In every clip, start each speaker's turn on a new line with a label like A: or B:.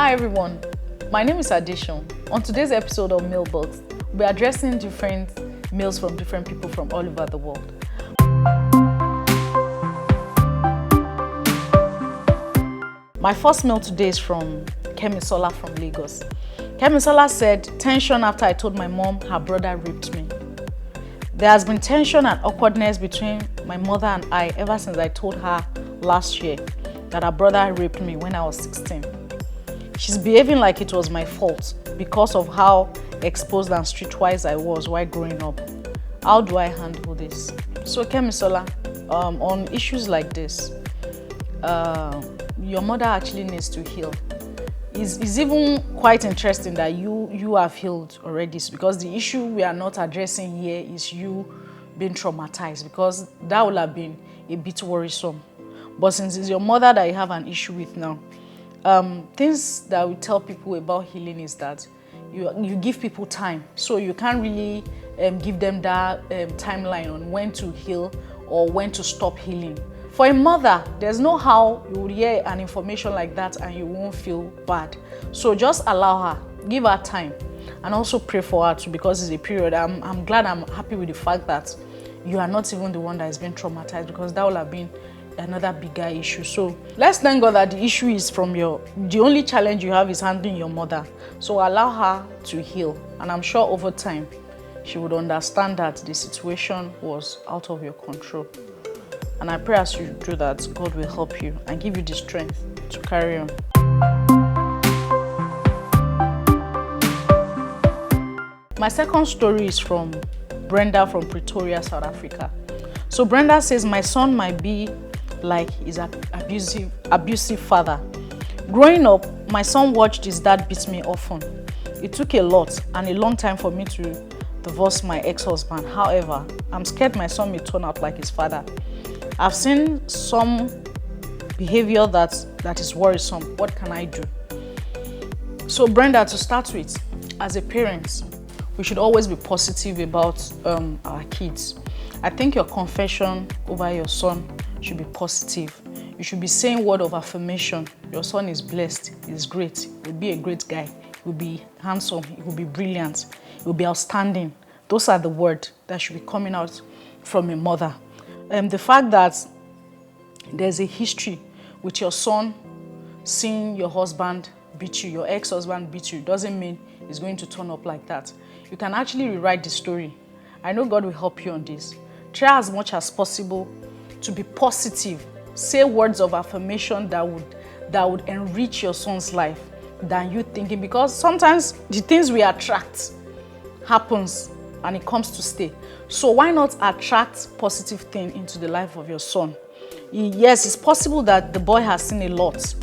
A: Hi everyone, my name is Adishon. On today's episode of Mailbox, we're addressing different mails from different people from all over the world. My first mail today is from Kemisola from Lagos. Kemisola said, tension after I told my mom her brother raped me. There has been tension and awkwardness between my mother and I ever since I told her last year that her brother raped me when I was 16. She's behaving like it was my fault because of how exposed and streetwise I was while growing up. How do I handle this? So Kemisola, on issues like this, your mother actually needs to heal. It's even quite interesting that you have healed already, because the issue we are not addressing here is you being traumatized, because that would have been a bit worrisome. But since it's your mother that you have an issue with now, things that we tell people about healing is that you give people time. So you can't really give them that timeline on when to heal or when to stop healing. For a mother, there's no how you would hear an information like that and you won't feel bad. So just allow her, give her time, and also pray for her too, because it's a period. I'm glad, I'm happy with the fact that you are not even the one that has been traumatized, because that would have been another bigger issue. So let's thank God that the issue is from the only challenge you have is handling your mother. So allow her to heal, and I'm sure over time she would understand that the situation was out of your control. And I pray as you do that, God will help you and give you the strength to carry on. My second story is from Brenda from Pretoria, South Africa. So Brenda says, my son might be like his abusive father. Growing up, my son watched his dad beat me often. It took a lot and a long time for me to divorce my ex-husband. However, I'm scared my son may turn out like his father. I've seen some behavior that is worrisome. What can I do? So Brenda, to start with, as a parent, we should always be positive about our kids. I think your confession over your son should be positive. You should be saying word of affirmation. Your son is blessed, he's great, he will be a great guy, he will be handsome, he will be brilliant, he will be outstanding. Those are the words that should be coming out from a mother. The fact that there's a history with your son seeing your husband beat you, your ex-husband beat you, doesn't mean he's going to turn up like that. You can actually rewrite the story. I know God will help you on this. Try as much as possible to be positive. Say words of affirmation that would enrich your son's life than you thinking, because sometimes the things we attract happens and it comes to stay. So why not attract positive thing into the life of your son? Yes, it's possible that the boy has seen a lot.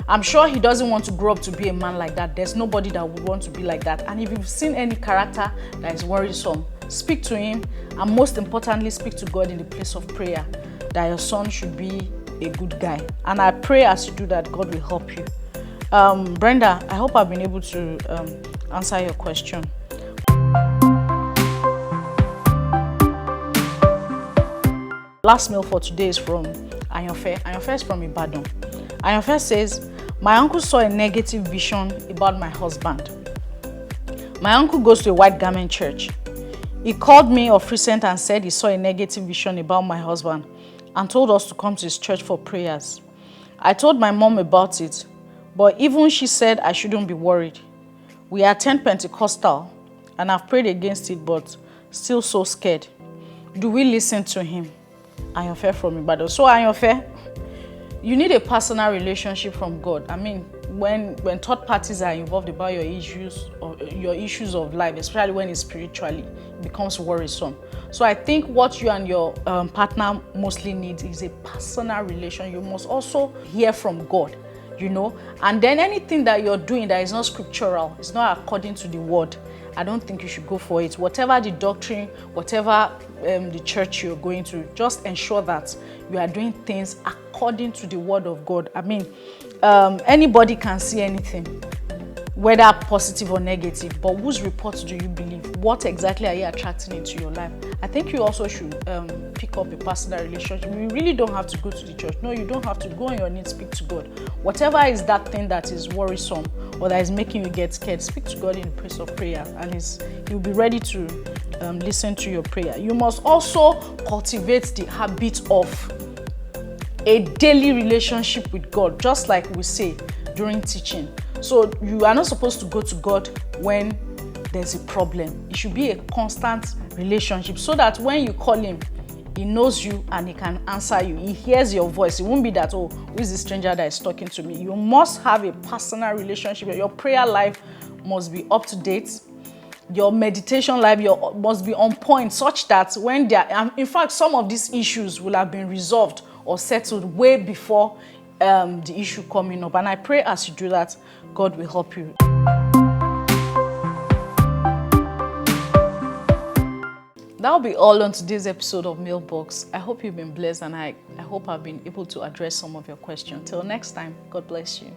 A: I'm sure he doesn't want to grow up to be a man like that. There's nobody that would want to be like that. And if you've seen any character that is worrisome, speak to him, and most importantly, speak to God in the place of prayer that your son should be a good guy. And I pray as you do that, God will help you. Brenda, I hope I've been able to answer your question. Last mail for today is from Ayonfe. Ayonfe is from Ibadan. Ayonfe says, my uncle saw a negative vision about my husband. My uncle goes to a white garment church. He called me of recent and said he saw a negative vision about my husband and told us to come to his church for prayers. I told my mom about it, but even she said I shouldn't be worried. We attend Pentecostal and I've prayed against it, but still so scared. Do we listen to him? Ayonfe from Ibadan. So Ayonfe, you need a personal relationship from God. I mean, when third parties are involved about your issues of life, especially when it's spiritually, it becomes worrisome. So I think what you and your partner mostly need is a personal relation. You must also hear from God, and then anything that you're doing that is not scriptural, it's not according to the word, I don't think you should go for it. Whatever the doctrine, whatever the church you're going to, just ensure that you are doing things according to the word of God. I mean, anybody can see anything, whether positive or negative, but whose reports do you believe? What exactly are you attracting into your life? I think you also should pick up a personal relationship. You really don't have to go to the church. No, you don't have to go on your knees, speak to God. Whatever is that thing that is worrisome or that is making you get scared, speak to God in the place of prayer, and He'll be ready to listen to your prayer. You must also cultivate the habit of a daily relationship with God, just like we say during teaching. So you are not supposed to go to God when there's a problem. It should be a constant relationship so that when you call Him, He knows you and He can answer you. He hears your voice. It won't be that, oh, who is the stranger that is talking to me? You must have a personal relationship. Your prayer life must be up to date. Your meditation life must be on point, such that when in fact, some of these issues will have been resolved or settled way before the issue coming up. And I pray as you do that, God will help you. That'll be all on today's episode of Mailbox. I hope you've been blessed, and I hope I've been able to address some of your questions. Till next time, God bless you.